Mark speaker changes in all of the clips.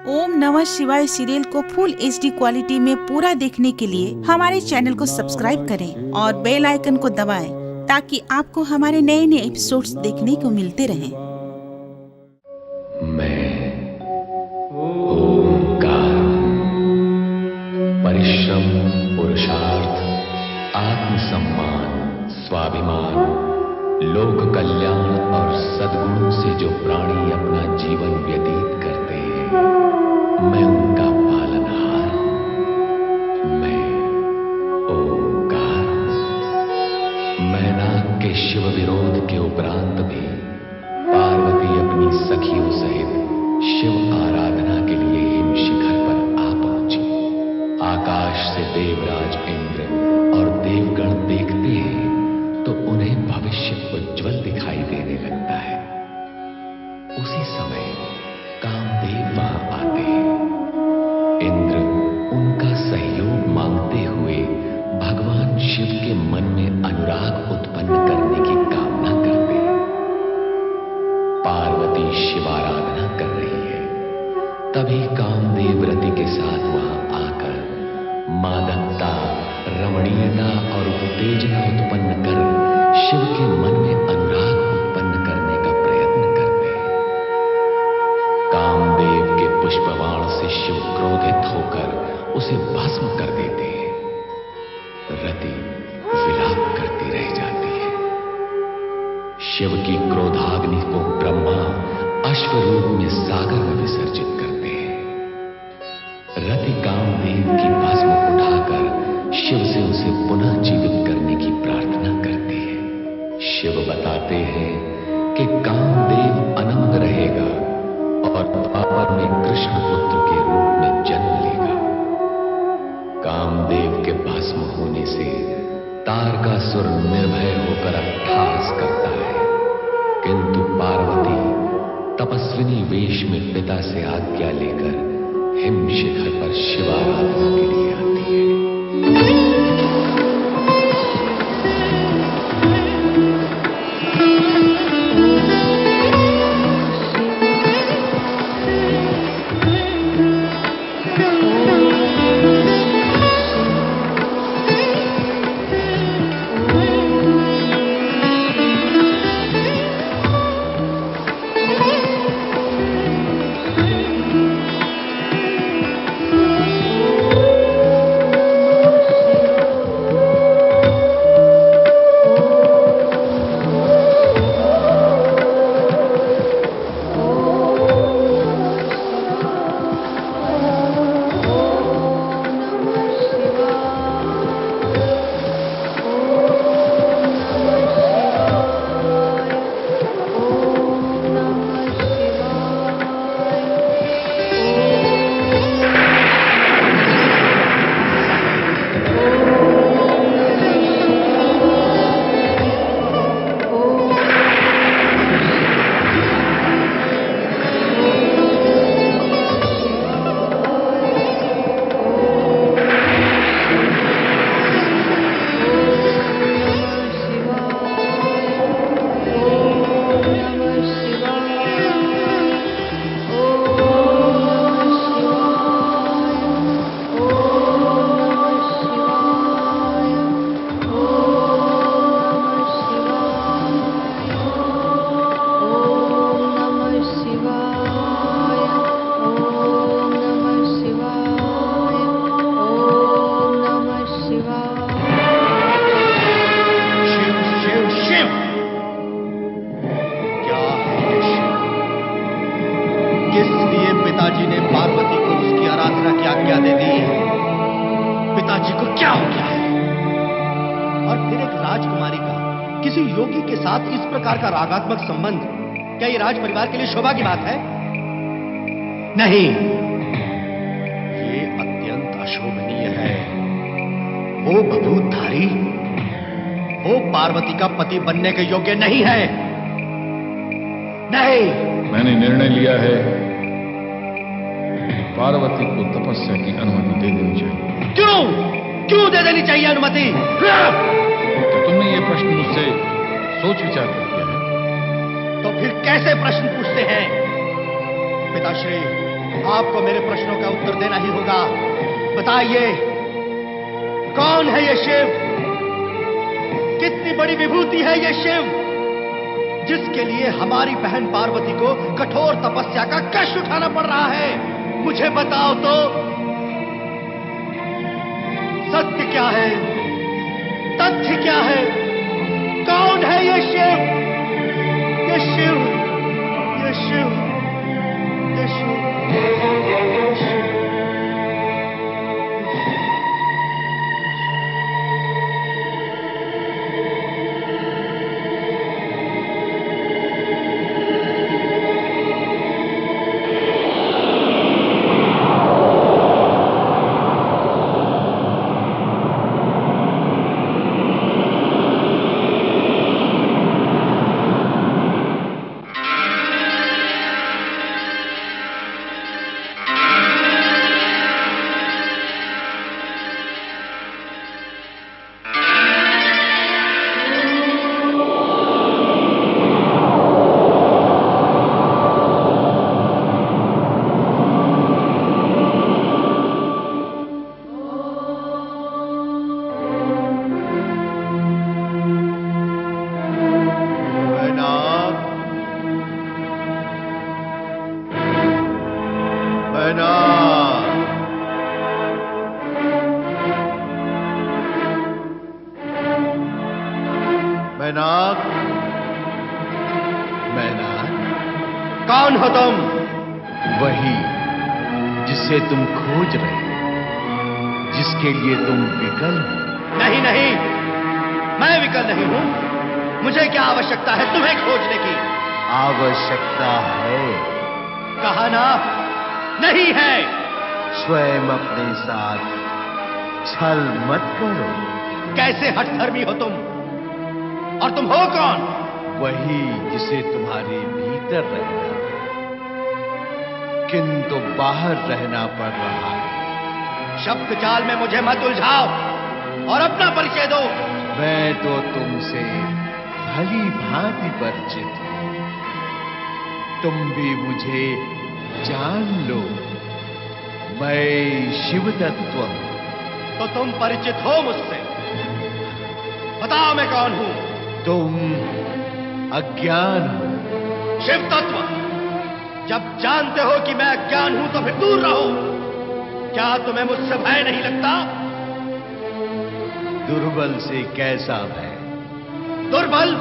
Speaker 1: ओम नमः शिवाय सीरियल को फुल HD क्वालिटी में पूरा देखने के लिए हमारे चैनल को सब्सक्राइब करें और बेल आइकन को दबाएं ताकि आपको हमारे नए नए एपिसोड्स देखने को मिलते रहें।
Speaker 2: मैं ओंकार परिश्रम, पुरुषार्थ, आत्मसम्मान, स्वाभिमान, लोक कल्याण और सद्गुणों से जो प्राणी अपना जीवन व्यतीत करते हैं, मैं उनका पालनहार हूं। मैं ओंकार हूं। मैनाक के शिव विरोध के उपरांत भी पार्वती अपनी सखियों सहित शिव आराधना के लिए हिम शिखर पर आ पहुंची। आकाश से देवराज इंद्र और देवगण देखते हैं तो उन्हें भविष्य उज्ज्वल दिखाई देने लगता है। उसी समय कामदेव वहां आते हैं। इंद्र उनका सहयोग मांगते हुए भगवान शिव के मन में अनुराग उत्पन्न करने की कामना करते हैं। पार्वती शिवाराधना कर रही है, तभी कामदेव रति के साथ वहां आकर मादकता, रमणीयता और उत्तेजना उत्पन्न कर शिव के मन में अनुराग उत्पन्न करने का प्रयत्न करते हैं। कामदेव के पुष्पबाण से शिव क्रोधित होकर उसे भस्म कर देते हैं। रति विलाप करती रह जाती है। शिव की क्रोधाग्नि को ब्रह्मा अश्व रूप में सागर में विसर्जित करते हैं। रति कामदेव की भस्म उठाकर शिव से उसे पुनः जीवित करने की प्रार्थना करती है। शिव बताते हैं कि कामदेव अनंग रहेगा और द्वापर में कृष्ण पुत्र के रूप में जन्म लेगा। कामदेव के भस्म होने से तारकासुर निर्भय होकर अट्टहास करता है, किंतु पार्वती तपस्विनी वेश में पिता से आज्ञा लेकर हिम शिखर पर शिवाराधना के लिए आती है।
Speaker 3: पिताजी ने पार्वती को उसकी आराधना की आज्ञा दे दी। पिताजी को क्या हो गया है? और फिर एक राजकुमारी का किसी योगी के साथ इस प्रकार का रागात्मक संबंध, क्या ये राज परिवार के लिए शोभा की बात है? नहीं, ये अत्यंत अशोभनीय है। वो बभूतधारी, वो पार्वती का पति बनने के योग्य नहीं है। नहीं,
Speaker 4: मैंने निर्णय लिया है, पार्वती को तपस्या की अनुमति दे देनी चाहिए।
Speaker 3: क्यों दे देनी चाहिए अनुमति?
Speaker 4: तो तुमने ये प्रश्न मुझसे सोच विचार कर किया है।
Speaker 3: तो फिर कैसे प्रश्न पूछते हैं? पिताश्री, आपको मेरे प्रश्नों का उत्तर देना ही होगा। बताइए, कौन है ये शिव? कितनी बड़ी विभूति है ये शिव, जिसके लिए हमारी बहन पार्वती को कठोर तपस्या का कष्ट उठाना पड़ रहा है? मुझे बताओ तो, सत्य क्या है, तथ्य क्या है? कौन है ये शिव? ये शिव, ये शिव, ये शिव, ये शिव। मैनाक, मैनाक, कौन हो तुम?
Speaker 5: वही जिसे तुम खोज रहे, जिसके लिए तुम विकल हो।
Speaker 3: नहीं नहीं, मैं विकल नहीं हूं। मुझे क्या आवश्यकता है तुम्हें खोजने की?
Speaker 5: आवश्यकता है।
Speaker 3: कहा ना, नहीं है।
Speaker 5: स्वयं अपने साथ छल मत करो।
Speaker 3: कैसे हठधर्मी हो तुम? और तुम हो कौन?
Speaker 5: वही जिसे तुम्हारे भीतर रहना था, किंतु बाहर रहना पड़ रहा है।
Speaker 3: शब्द जाल में मुझे मत उलझाओ और अपना परिचय दो।
Speaker 5: मैं तो तुमसे भली भांति परिचित हूं, तुम भी मुझे जान लो। मैं शिव तत्व हूं।
Speaker 3: तो तुम परिचित हो मुझसे? बताओ मैं कौन हूं?
Speaker 5: तुम अज्ञान हो।
Speaker 3: शिव तत्व, जब जानते हो कि मैं अज्ञान हूं तो फिर दूर रहो। क्या तुम्हें मुझसे भय नहीं लगता?
Speaker 5: दुर्बल से कैसा भय?
Speaker 3: दुर्बल?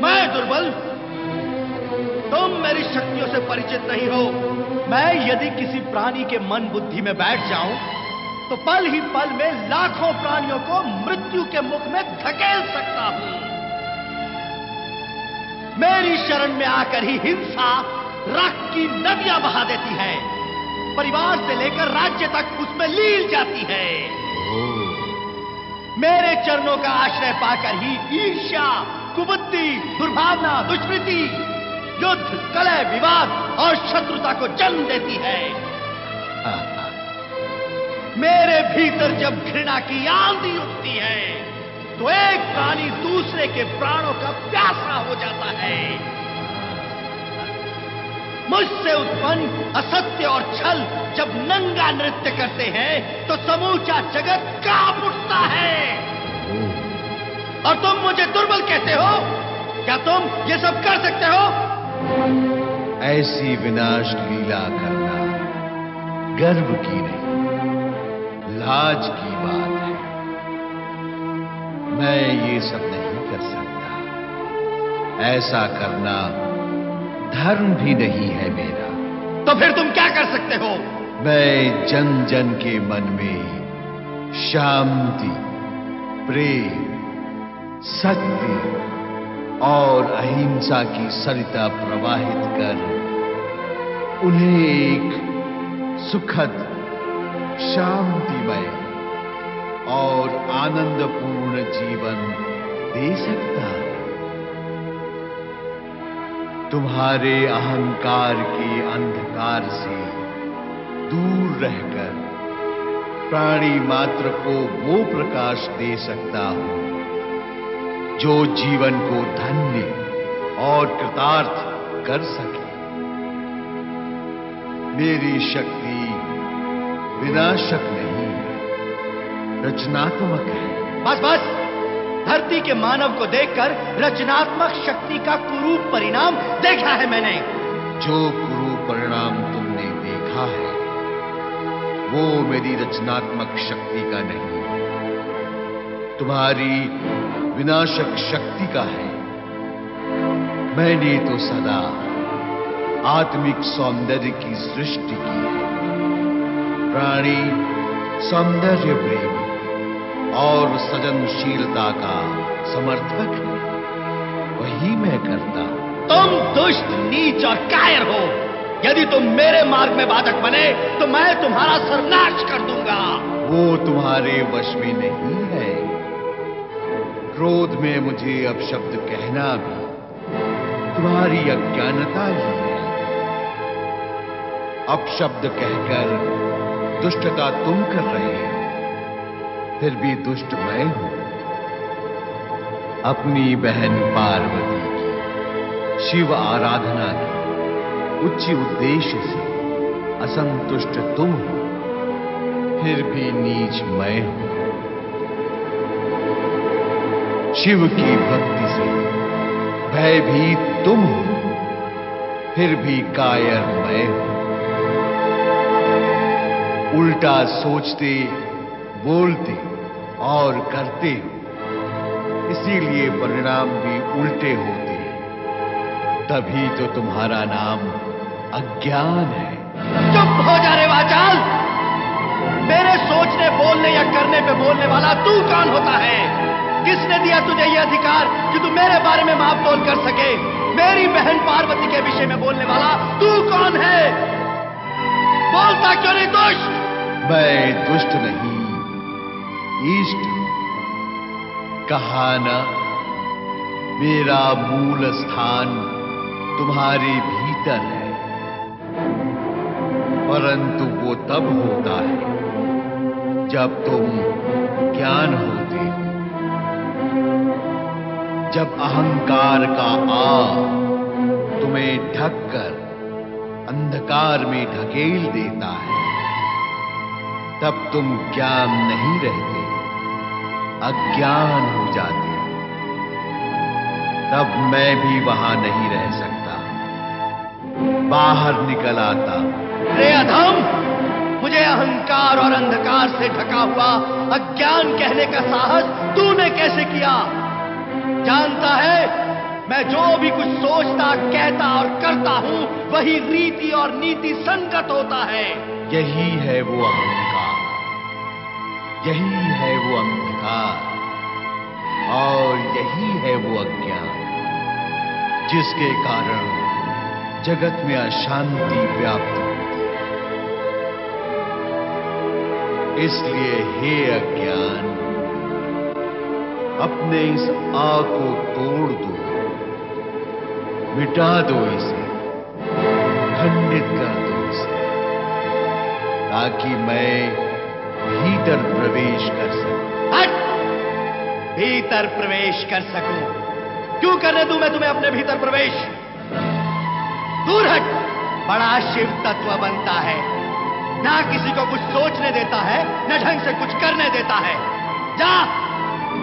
Speaker 3: मैं दुर्बल? तुम मेरी शक्तियों से परिचित नहीं हो। मैं यदि किसी प्राणी के मन बुद्धि में बैठ जाऊं तो पल ही पल में लाखों प्राणियों को मृत्यु के मुख में धकेल सकता हूं। मेरी शरण में आकर ही हिंसा रक्त की नदियां बहा देती है। परिवार से लेकर राज्य तक उसमें लील जाती है। मेरे चरणों का आश्रय पाकर ही ईर्ष्या, कुबुद्धि, दुर्भावना, दुष्कृति, युद्ध, कलह, विवाद और शत्रुता को जन्म देती है। मेरे भीतर जब घृणा की आंधी उठती है तो एक प्राणी दूसरे के प्राणों का प्यासा हो जाता है। मुझसे उत्पन्न असत्य और छल जब नंगा नृत्य करते हैं तो समूचा जगत कांप उठता है। और तुम मुझे दुर्बल कहते हो? क्या तुम ये सब कर सकते हो?
Speaker 5: ऐसी विनाश लीला करना गर्व की नहीं, लाज की बात है। मैं ये सब नहीं कर सकता। ऐसा करना धर्म भी नहीं है मेरा।
Speaker 3: तो फिर तुम क्या कर सकते हो?
Speaker 5: मैं जन जन के मन में शांति, प्रेम, सत्य और अहिंसा की सरिता प्रवाहित कर उन्हें एक सुखद, शांतिमय और आनंदपूर्ण जीवन दे सकता हूं। तुम्हारे अहंकार के अंधकार से दूर रहकर प्राणी मात्र को वो प्रकाश दे सकता हूं जो जीवन को धन्य और कृतार्थ कर सके। मेरी शक्ति विनाशक नहीं, रचनात्मक है।
Speaker 3: बस बस, धरती के मानव को देखकर रचनात्मक शक्ति का कुरूप परिणाम देखा है मैंने।
Speaker 5: जो कुरूप परिणाम तुमने देखा है वो मेरी रचनात्मक शक्ति का नहीं, तुम्हारी विनाशक शक्ति का है। मैंने तो सदा आत्मिक सौंदर्य की सृष्टि की है। प्राणी सौंदर्य प्रेमी और सृजनशीलता का समर्थक है, वही मैं करता हूं।
Speaker 3: तुम दुष्ट, नीच और कायर हो। यदि तुम मेरे मार्ग में बाधक बने तो मैं तुम्हारा सर्वनाश कर दूंगा।
Speaker 5: वो तुम्हारे वश में नहीं है। क्रोध में मुझे अपशब्द कहना भी तुम्हारी अज्ञानता ही है। अपशब्द कहकर दुष्टता तुम कर रहे हो, फिर भी दुष्ट मैं हूं। अपनी बहन पार्वती की शिव आराधना के उच्च उद्देश्य से असंतुष्ट तुम हो, फिर भी नीच मैं हूं। शिव की भक्ति से भयभीत तुम हो, फिर भी कायर मैं हूं। उल्टा सोचते, बोलते और करते हो, इसीलिए परिणाम भी उल्टे होते हैं। तभी तो तुम्हारा नाम अज्ञान है।
Speaker 3: चुप हो जा रे वाचाल। मेरे सोचने, बोलने या करने पे बोलने वाला तू कौन होता है? किसने दिया तुझे यह अधिकार कि तू मेरे बारे में मापतोल कर सके? मेरी बहन पार्वती के विषय में बोलने वाला तू कौन है? बोलता क्यों नहीं दुष्ट?
Speaker 5: मैं दुष्ट नहीं, इष्ट हूं। कहा ना, मेरा मूल स्थान तुम्हारे भीतर है। परंतु वो तब होता है जब तुम ज्ञान होते हो, जब अहंकार का आग तुम्हें ढककर अंधकार में ढकेल देता है। तब तुम ज्ञान नहीं रहते, अज्ञान हो जाते। तब मैं भी वहां नहीं रह सकता, बाहर निकल आता।
Speaker 3: रे अधम, मुझे अहंकार और अंधकार से ढका हुआ अज्ञान कहने का साहस तूने कैसे किया? जानता है, मैं जो भी कुछ सोचता, कहता और करता हूं, वही रीति और नीति संगत होता है।
Speaker 5: यही है वो अहंकार, यही है वो अंधकार और यही है वो अज्ञान, जिसके कारण जगत में अशांति व्याप्त होती है। इसलिए हे अज्ञान, अपने इस आग को तोड़ दो, मिटा दो इसे, खंडित कर दो इसे, ताकि मैं भीतर प्रवेश कर सकूं।
Speaker 3: हट! भीतर प्रवेश कर सकूं? क्यों करने दूं मैं तुम्हें अपने भीतर प्रवेश? दूर हट! बड़ा शिव तत्व बनता है, ना किसी को कुछ सोचने देता है, न ढंग से कुछ करने देता है। जा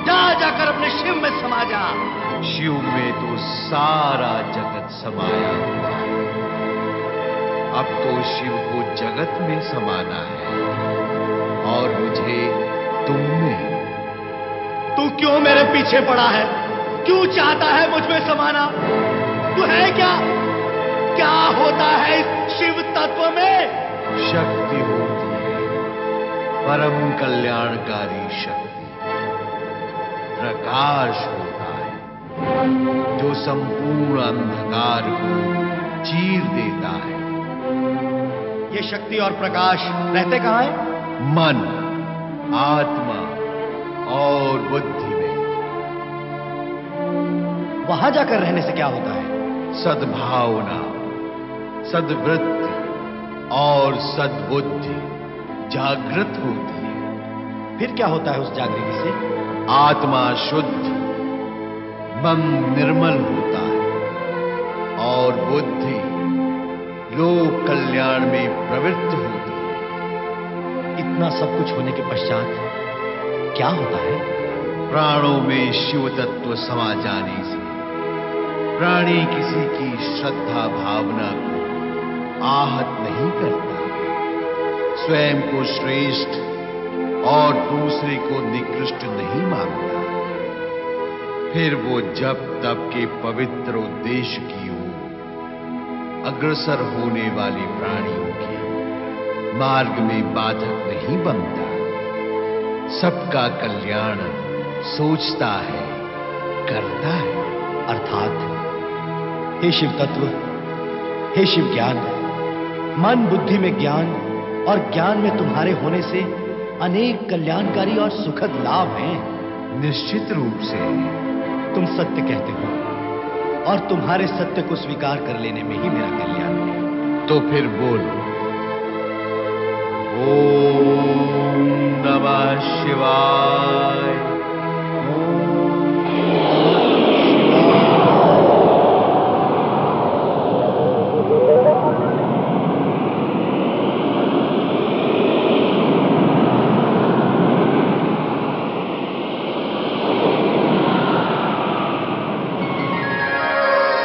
Speaker 3: जा जाकर अपने शिव में समा जा।
Speaker 5: शिव में तो सारा जगत समाया हुआ है। अब तो शिव को जगत में समाना है और मुझे तुम में।
Speaker 3: तू क्यों मेरे पीछे पड़ा है? क्यों चाहता है मुझ में समाना? तू है क्या? क्या होता है इस शिव तत्व में?
Speaker 5: शक्ति होती है, परम कल्याणकारी शक्ति। प्रकाश होता है जो संपूर्ण अंधकार को चीर देता है।
Speaker 3: ये शक्ति और प्रकाश रहते कहां है?
Speaker 5: मन, आत्मा और बुद्धि में।
Speaker 3: वहां जाकर रहने से क्या होता है?
Speaker 5: सद्भावना, सद्वृत्ति और सद्बुद्धि जागृत होती है।
Speaker 3: फिर क्या होता है उस जागृति से?
Speaker 5: आत्मा शुद्ध, मन निर्मल होता है और बुद्धि लोक कल्याण में प्रवृत्त होती।
Speaker 3: इतना सब कुछ होने के पश्चात क्या होता है?
Speaker 5: प्राणों में शिव तत्व समा जाने से प्राणी किसी की श्रद्धा भावना को आहत नहीं करता, स्वयं को श्रेष्ठ और दूसरे को निकृष्ट नहीं मानता। फिर वो जब तब के पवित्र उद्देश्य की ओर अग्रसर होने वाले प्राणियों के मार्ग में बाधक नहीं बनता, सबका कल्याण सोचता है, करता है।
Speaker 3: अर्थात हे शिव तत्व, हे शिव ज्ञान, मन बुद्धि में ज्ञान और ज्ञान में तुम्हारे होने से अनेक कल्याणकारी और सुखद लाभ हैं।
Speaker 5: निश्चित रूप से
Speaker 3: तुम सत्य कहते हो और तुम्हारे सत्य को स्वीकार कर लेने में ही मेरा कल्याण है।
Speaker 5: तो फिर बोलो, ओम नमः शिवाय।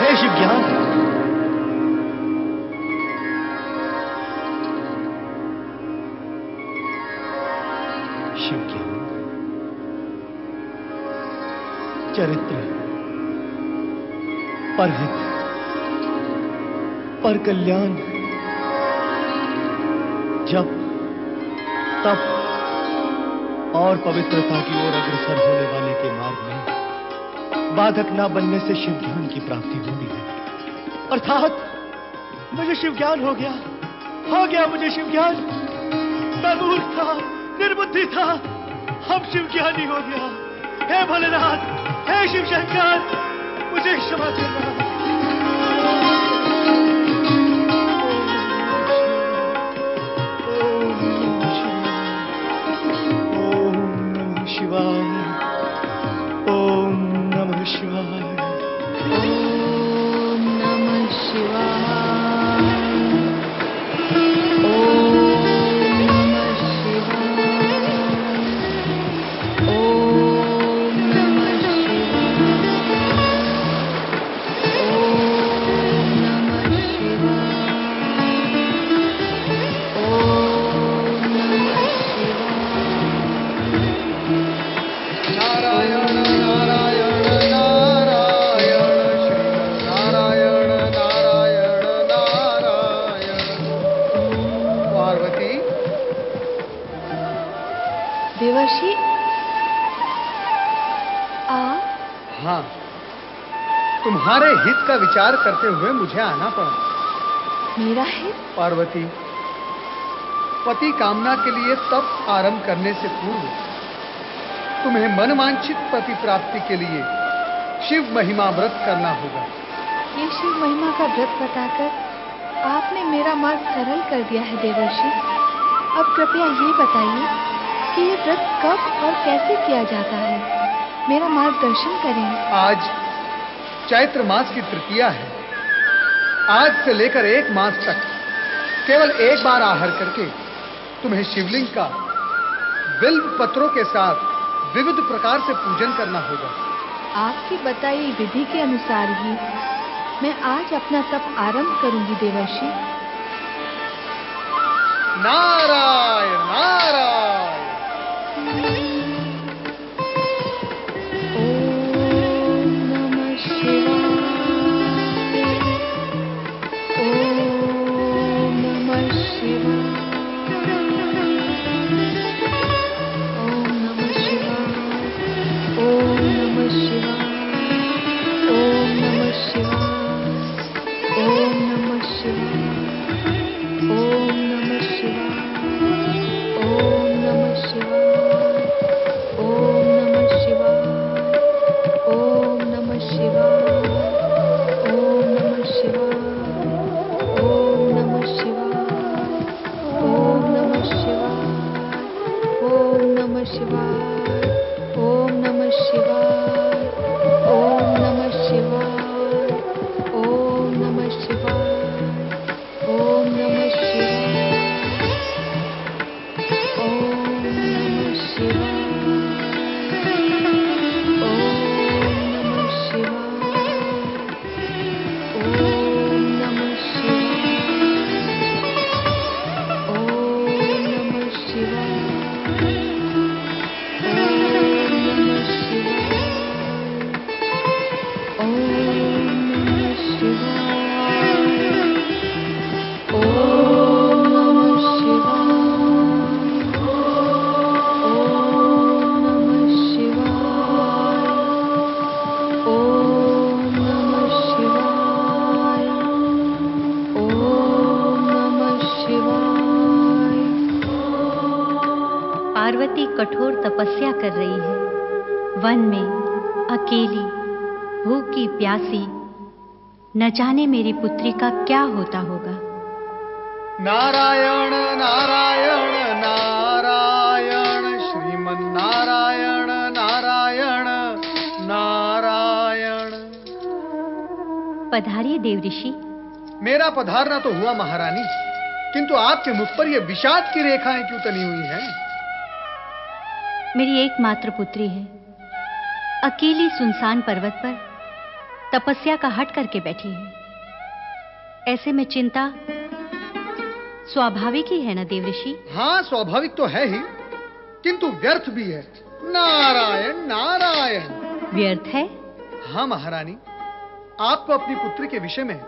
Speaker 3: हे शिव ज्ञान, शिव ज्ञान, चरित्र, परहित, पर कल्याण, जप, तप और पवित्रता की ओर अग्रसर होने वाले के मार्ग में बाधक न बनने से शिव ज्ञान की प्राप्ति होती है। अर्थात मुझे शिव ज्ञान हो गया मुझे शिव ज्ञान। मैं मूर्ख था, निर्बुद्धि था, अब शिव ज्ञानी हो गया। हे भोलेनाथ, हे शिव शंकर, मुझे क्षमा करना।
Speaker 6: देवर्षि, आप?
Speaker 7: हाँ, तुम्हारे हित का विचार करते हुए मुझे आना पड़ा।
Speaker 6: मेरा हित?
Speaker 7: पार्वती, पति कामना के लिए तप आरंभ करने से पूर्व तुम्हें मनवांछित पति प्राप्ति के लिए शिव महिमा व्रत करना होगा।
Speaker 6: ये शिव महिमा का व्रत बताकर आपने मेरा मार्ग सरल कर दिया है देवर्षि। अब कृपया ये बताइए कि ये व्रत कब और कैसे किया जाता है? मेरा मार्गदर्शन करें।
Speaker 7: आज चैत्र मास की तृतीया है। आज से लेकर 1 मास तक केवल एक बार आहार करके तुम्हें शिवलिंग का बिल्व पत्रों के साथ विविध प्रकार से पूजन करना होगा।
Speaker 6: आपकी बताई विधि के अनुसार ही मैं आज अपना तप आरंभ करूंगी देवर्षि।
Speaker 7: नारायण नारायण।
Speaker 6: ओम नमः शिवाय। ओम नमः शिवाय। ओम नमः शिवाय। ओम नमः शिवाय। ओम नमः शिवाय। ओम नमः शिवाय। ओम नमः शिवाय।
Speaker 8: पार्वती कठोर तपस्या कर रही है, वन में अकेली, भूखी प्यासी। न जाने मेरी पुत्री का क्या होता होगा।
Speaker 7: नारायण नारायण नारायण श्रीमन नारायण नारायण नारायण।
Speaker 8: पधारिए देव ऋषि।
Speaker 7: मेरा पधारना तो हुआ महारानी, किंतु आपके मुख पर ये विषाद की रेखाएं क्यों तनी हुई हैं?
Speaker 8: मेरी एकमात्र पुत्री है, अकेली सुनसान पर्वत पर तपस्या का हट करके बैठी है। ऐसे में चिंता स्वाभाविक ही है ना देव ऋषि?
Speaker 7: हाँ, स्वाभाविक तो है ही, किंतु व्यर्थ भी है। नारायण नारायण।
Speaker 8: व्यर्थ है?
Speaker 7: हाँ महारानी, आपको अपनी पुत्री के विषय में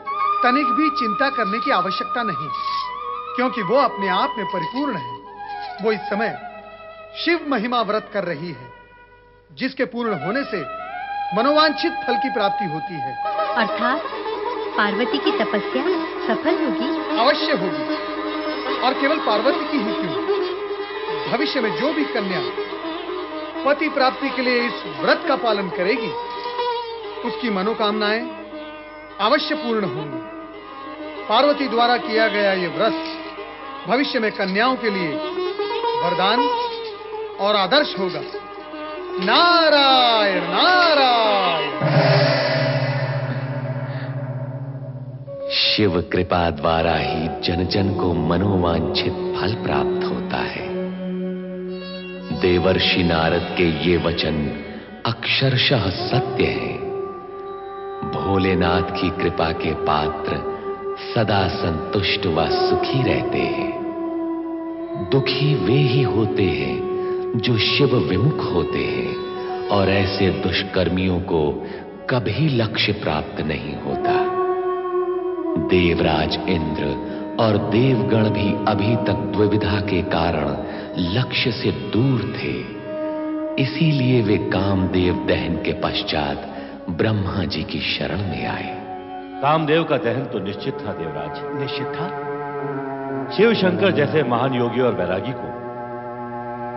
Speaker 7: तनिक भी चिंता करने की आवश्यकता नहीं, क्योंकि वो अपने आप में परिपूर्ण है। वो इस समय शिव महिमा व्रत कर रही है, जिसके पूर्ण होने से मनोवांछित फल की प्राप्ति होती है।
Speaker 8: अर्थात पार्वती की तपस्या सफल होगी?
Speaker 7: अवश्य होगी, और केवल पार्वती की ही क्यों, भविष्य में जो भी कन्या पति प्राप्ति के लिए इस व्रत का पालन करेगी, उसकी मनोकामनाएं अवश्य पूर्ण होंगी। पार्वती द्वारा किया गया ये व्रत भविष्य में कन्याओं के लिए वरदान और आदर्श होगा। नारायण नारायण।
Speaker 2: शिव कृपा द्वारा ही जन जन को मनोवांछित फल प्राप्त होता है। देवर्षि नारद के ये वचन अक्षरशः सत्य है। भोलेनाथ की कृपा के पात्र सदा संतुष्ट व सुखी रहते हैं। दुखी वे ही होते हैं जो शिव विमुख होते हैं, और ऐसे दुष्कर्मियों को कभी लक्ष्य प्राप्त नहीं होता। देवराज इंद्र और देवगण भी अभी तक द्विविधा के कारण लक्ष्य से दूर थे। इसीलिए वे कामदेव दहन के पश्चात ब्रह्मा जी की शरण में आए।
Speaker 9: कामदेव का दहन तो निश्चित था देवराज।
Speaker 3: निश्चित था?
Speaker 9: शिव शंकर जैसे महान योगी और वैरागी को,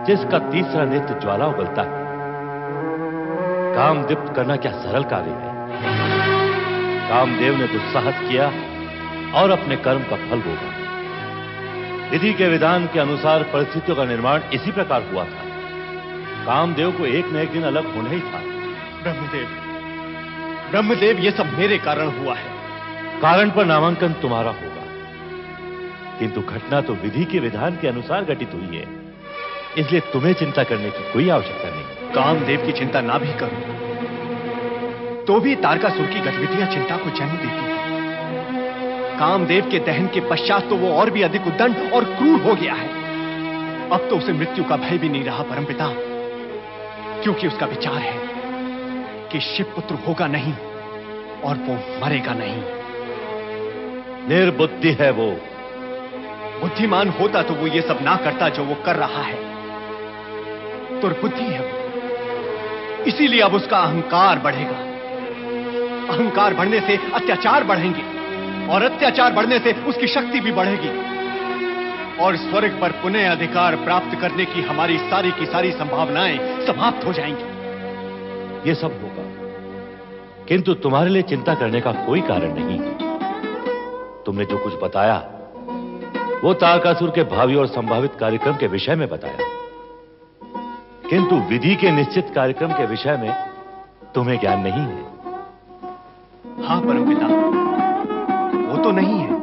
Speaker 9: जिसका तीसरा नेत्र ज्वाला उगलता है, कामदीप्त करना क्या सरल कार्य है? कामदेव ने दुस्साहस किया और अपने कर्म का फल भोगा। विधि के विधान के अनुसार परिस्थितियों का निर्माण इसी प्रकार हुआ था। कामदेव को एक न एक दिन अलग होना ही था।
Speaker 3: ब्रह्मदेव, ये सब मेरे कारण हुआ है।
Speaker 9: कारण पर नामांकन तुम्हारा होगा, किंतु घटना तो विधि के विधान के अनुसार घटित हुई है, इसलिए तुम्हें चिंता करने की कोई आवश्यकता नहीं।
Speaker 3: कामदेव की चिंता ना भी करूं तो भी तारकासुर की गतिविधियां चिंता को जन्म देती हैं। कामदेव के दहन के पश्चात तो वो और भी अधिक उद्दंड और क्रूर हो गया है। अब तो उसे मृत्यु का भय भी नहीं रहा परमपिता, क्योंकि उसका विचार है कि शिवपुत्र होगा नहीं और वो मरेगा नहीं।
Speaker 9: निर्बुद्धि है वो।
Speaker 3: बुद्धिमान होता तो वो ये सब ना करता जो वो कर रहा है। दुर्बुद्धि है वो, इसीलिए अब उसका अहंकार बढ़ेगा। अहंकार बढ़ने से अत्याचार बढ़ेंगे, और अत्याचार बढ़ने से उसकी शक्ति भी बढ़ेगी, और स्वर्ग पर पुनः अधिकार प्राप्त करने की हमारी सारी की सारी संभावनाएं समाप्त हो जाएंगी।
Speaker 9: ये सब होगा, किंतु तुम्हारे लिए चिंता करने का कोई कारण नहीं। तुमने जो कुछ बताया वो तारकासुर के भावी और संभावित कार्यक्रम के विषय में बताया, किंतु विधि के निश्चित कार्यक्रम के विषय में तुम्हें ज्ञान नहीं है।
Speaker 3: हाँ परमपिता, वो तो नहीं है।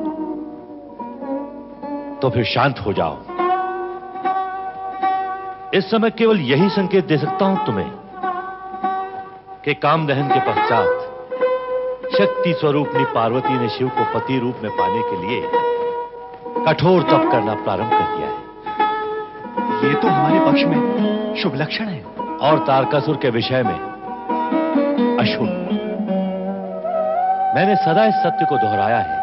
Speaker 9: तो फिर शांत हो जाओ। इस समय केवल यही संकेत दे सकता हूं तुम्हें कि कामदहन के पश्चात शक्ति स्वरूपनी पार्वती ने शिव को पति रूप में पाने के लिए कठोर तप करना प्रारंभ कर दिया है।
Speaker 3: ये तो हमारे पक्ष में शुभ लक्षण है।
Speaker 9: और तारकासुर के विषय में अशुभ। मैंने सदा इस सत्य को दोहराया है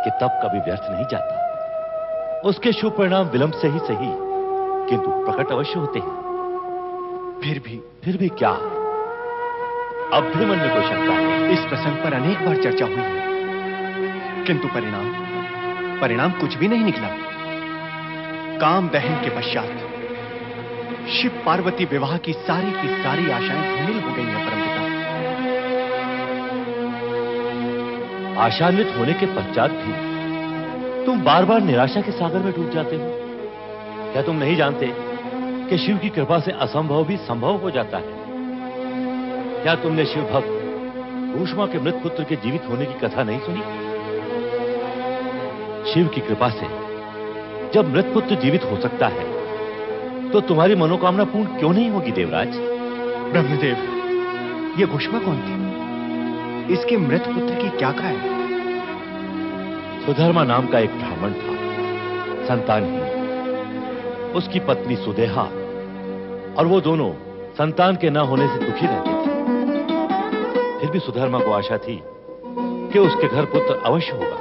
Speaker 9: कि तप कभी व्यर्थ नहीं जाता। उसके शुभ परिणाम विलंब से ही सही, किंतु प्रकट अवश्य होते हैं। फिर भी क्या? अब भी मन में कोई शंका है?
Speaker 3: इस प्रसंग पर अनेक बार चर्चा हुई है, किंतु परिणाम कुछ भी नहीं निकला। काम दहन के पश्चात शिव पार्वती विवाह की सारी आशाएं धूमिल हो गई हैं परमपिता।
Speaker 9: आशान्वित होने के पश्चात भी तुम बार बार निराशा के सागर में डूब जाते हो। क्या तुम नहीं जानते कि शिव की कृपा से असंभव भी संभव हो जाता है? क्या तुमने शिव भक्त ऊष्मा के मृत पुत्र के जीवित होने की कथा नहीं सुनी? शिव की कृपा से जब मृत पुत्र जीवित हो सकता है तो तुम्हारी मनोकामना पूर्ण क्यों नहीं होगी देवराज?
Speaker 3: ब्रह्मदेव, ये घुष्मा कौन थी? इसके मृत पुत्र की क्या कहा है?
Speaker 9: सुधर्मा नाम का एक ब्राह्मण था, संतानहीन। उसकी पत्नी सुदेहा और वो दोनों संतान के न होने से दुखी रहते थे। फिर भी सुधर्मा को आशा थी कि उसके घर पुत्र अवश्य होगा।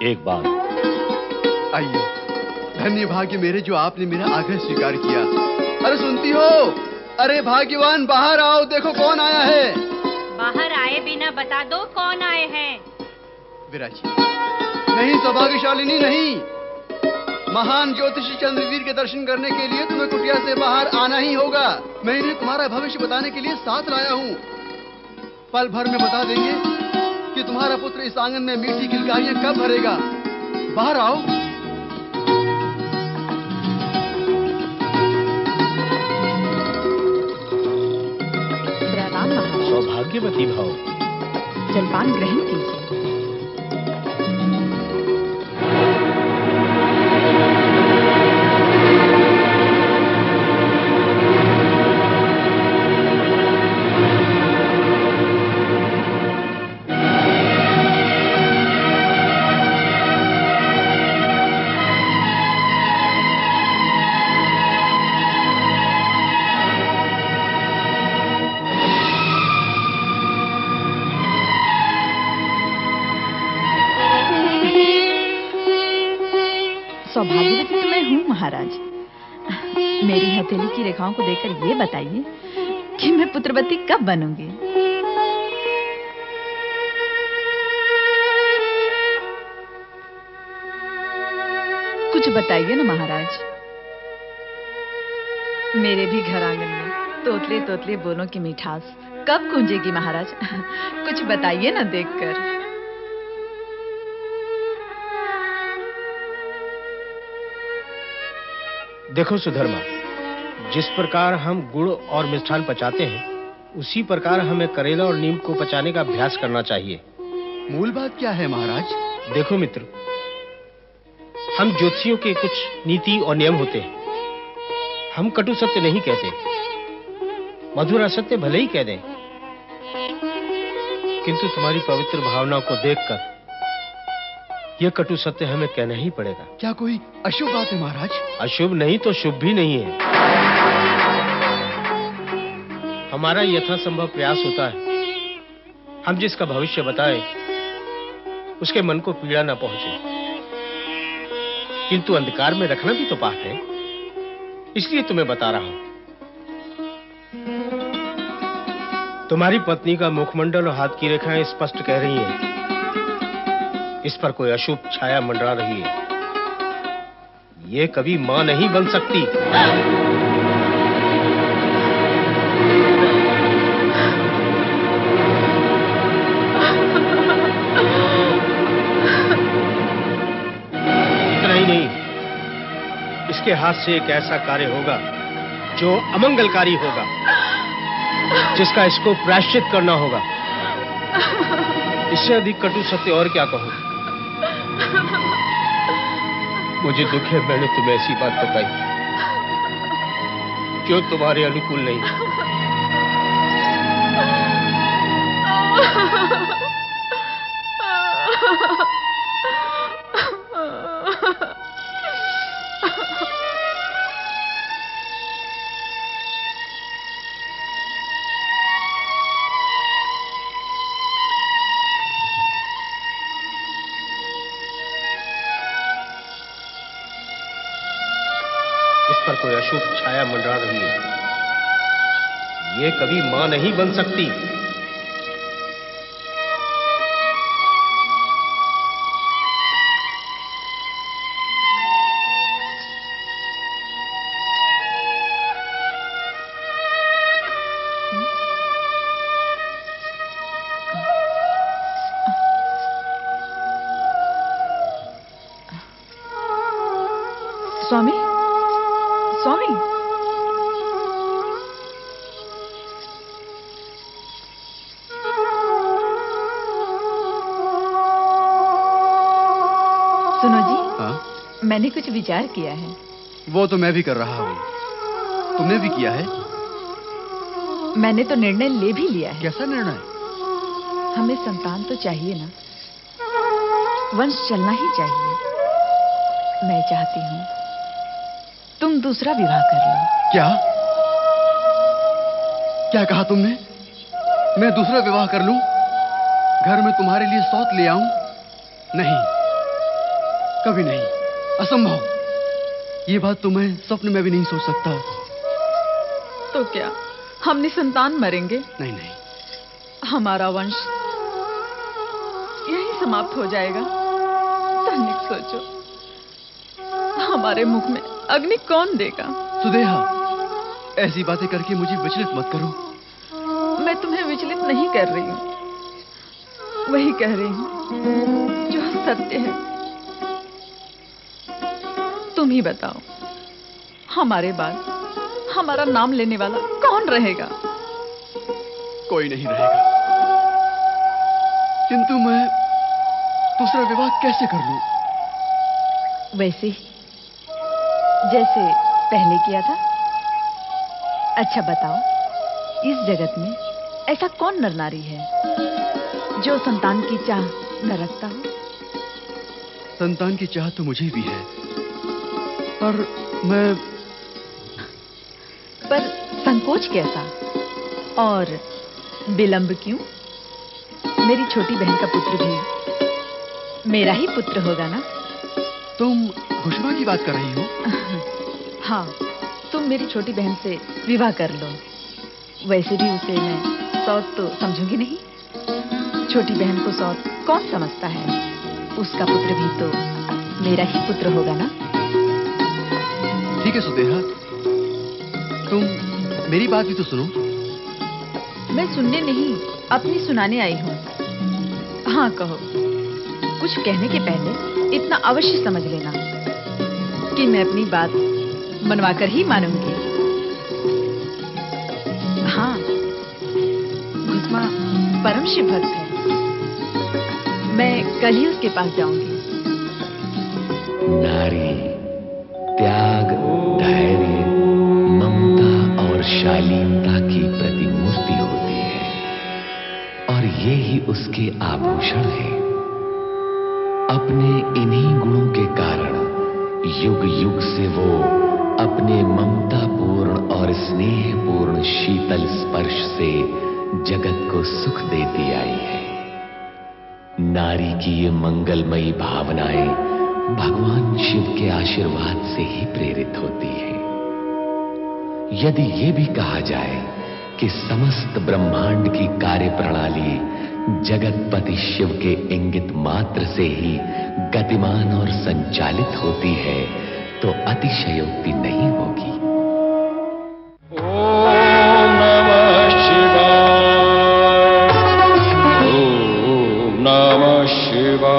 Speaker 9: एक बार
Speaker 3: आइए, धन्य भाग्य मेरे जो आपने मेरा आग्रह स्वीकार किया। अरे सुनती हो? अरे भाग्यवान, बाहर आओ, देखो कौन आया है।
Speaker 8: बाहर आए बिना बता दो कौन आए हैं।
Speaker 3: विराजी नहीं, सौभाग्यशालिनी नहीं, महान ज्योतिषी चंद्रवीर के दर्शन करने के लिए तुम्हें कुटिया से बाहर आना ही होगा। मैं इन्हें तुम्हारा भविष्य बताने के लिए साथ लाया हूँ। पल भर में बता देंगे कि तुम्हारा पुत्र इस आंगन में मीठी किलकारियां कब भरेगा। बाहर आओ।
Speaker 10: प्रणाम महाराज।
Speaker 3: सौभाग्यवती भाव।
Speaker 10: जलपान ग्रहण कीजिए। सौभाग्यवती तो मैं हूँ महाराज। मेरी हथेली की रेखाओं को देखकर ये बताइए कि मैं पुत्रवती कब बनूंगी। कुछ बताइए ना महाराज। मेरे भी घर आंगन में तोतले तोतले बोलों की मिठास कब गूंजेगी महाराज? कुछ बताइए ना देखकर।
Speaker 11: देखो सुधर्मा, जिस प्रकार हम गुड़ और मिष्ठान पचाते हैं, उसी प्रकार हमें करेला और नीम को पचाने का अभ्यास करना चाहिए।
Speaker 3: मूल बात क्या है महाराज?
Speaker 11: देखो मित्र, हम ज्योतिषियों के कुछ नीति और नियम होते हैं। हम कटु सत्य नहीं कहते, मधुर असत्य भले ही कह दें, किंतु तुम्हारी पवित्र भावनाओं को देखकर यह कटु सत्य हमें कहना ही पड़ेगा।
Speaker 3: क्या कोई अशुभ बात है महाराज?
Speaker 11: अशुभ नहीं तो शुभ भी नहीं है। हमारा यथासंभव प्रयास होता है हम जिसका भविष्य बताएं उसके मन को पीड़ा न पहुंचे, किंतु अंधकार में रखना भी तो पाप है, इसलिए तुम्हें बता रहा हूं। तुम्हारी पत्नी का मुखमंडल और हाथ की रेखाएं स्पष्ट कह रही हैं इस पर कोई अशुभ छाया मंडरा रही है। ये कभी मां नहीं बन सकती। इतना ही नहीं, इसके हाथ से एक ऐसा कार्य होगा जो अमंगलकारी होगा, जिसका इसको प्रायश्चित करना होगा। इससे अधिक कटु सत्य और क्या कहूं? मुझे दुख है मैंने तुम्हें ऐसी बात बताई जो तुम्हारे अनुकूल नहीं। पर कोई अशुभ छाया मंडरा रही है। ये कभी मां नहीं बन सकती।
Speaker 10: स्वामी, स्वामी। सुनो जी।
Speaker 3: हाँ?
Speaker 10: मैंने कुछ विचार किया है।
Speaker 3: वो तो मैं भी कर रहा हूँ। तुमने भी किया है?
Speaker 10: मैंने तो निर्णय ले भी लिया है।
Speaker 3: कैसा निर्णय?
Speaker 10: हमें संतान तो चाहिए ना, वंश चलना ही चाहिए। मैं चाहती हूँ तुम दूसरा विवाह कर लो।
Speaker 3: क्या? क्या कहा तुमने? मैं दूसरा विवाह कर लूं? घर में तुम्हारे लिए सौत ले आऊं? नहीं, कभी नहीं, असंभव। ये बात तो मैं स्वप्न में भी नहीं सोच सकता।
Speaker 10: तो क्या हम निसंतान मरेंगे?
Speaker 3: नहीं नहीं,
Speaker 10: हमारा वंश यही समाप्त हो जाएगा। तनिक सोचो, हमारे मुख में अग्नि कौन देगा?
Speaker 3: सुदेहा, ऐसी बातें करके मुझे विचलित मत करो।
Speaker 10: मैं तुम्हें विचलित नहीं कर रही हूँ, वही कह रही हूँ जो सत्य है। तुम ही बताओ, हमारे बाद हमारा नाम लेने वाला कौन रहेगा?
Speaker 3: कोई नहीं रहेगा। किंतु मैं दूसरा विवाह कैसे कर लूं?
Speaker 10: वैसे ही जैसे पहले किया था। अच्छा बताओ, इस जगत में ऐसा कौन नर नारी है जो संतान की चाह न रखता हो?
Speaker 3: संतान की चाह तो मुझे भी है, पर
Speaker 10: संकोच कैसा और विलंब क्यों? मेरी छोटी बहन का पुत्र भी मेरा ही पुत्र होगा ना?
Speaker 3: तुम घुष्मा की बात कर रही हो?
Speaker 10: हाँ, तुम मेरी छोटी बहन से विवाह कर लो। वैसे भी उसे मैं सौत तो समझूंगी नहीं। छोटी बहन को सौत कौन समझता है? उसका पुत्र भी तो मेरा ही पुत्र होगा ना?
Speaker 3: ठीक है सुदेहा, तुम मेरी बात भी तो सुनो।
Speaker 10: मैं सुनने नहीं, अपनी सुनाने आई हूँ। हाँ कहो। कुछ कहने के पहले इतना अवश्य समझ लेना कि मैं अपनी बात मनवाकर ही मानूंगी। हाँ, घुष्मा परम शिव भक्त है। मैं कल ही उसके पास जाऊंगी।
Speaker 2: नारी त्याग, धैर्य, ममता और शालीनता की प्रतिमूर्ति होती है, और ये ही उसके आभूषण है। अपने इन्हीं गुणों के कारण युग युग से वो अपने ममतापूर्ण और स्नेहपूर्ण शीतल स्पर्श से जगत को सुख देती आई है। नारी की ये मंगलमयी भावनाएं भगवान शिव के आशीर्वाद से ही प्रेरित होती है। यदि ये भी कहा जाए कि समस्त ब्रह्मांड की कार्य प्रणाली जगतपति शिव के इंगित मात्र से ही गतिमान और संचालित होती है, तो अतिशयोक्ति नहीं होगी।
Speaker 12: ओम नमः शिवाय। ओम नमः शिवाय।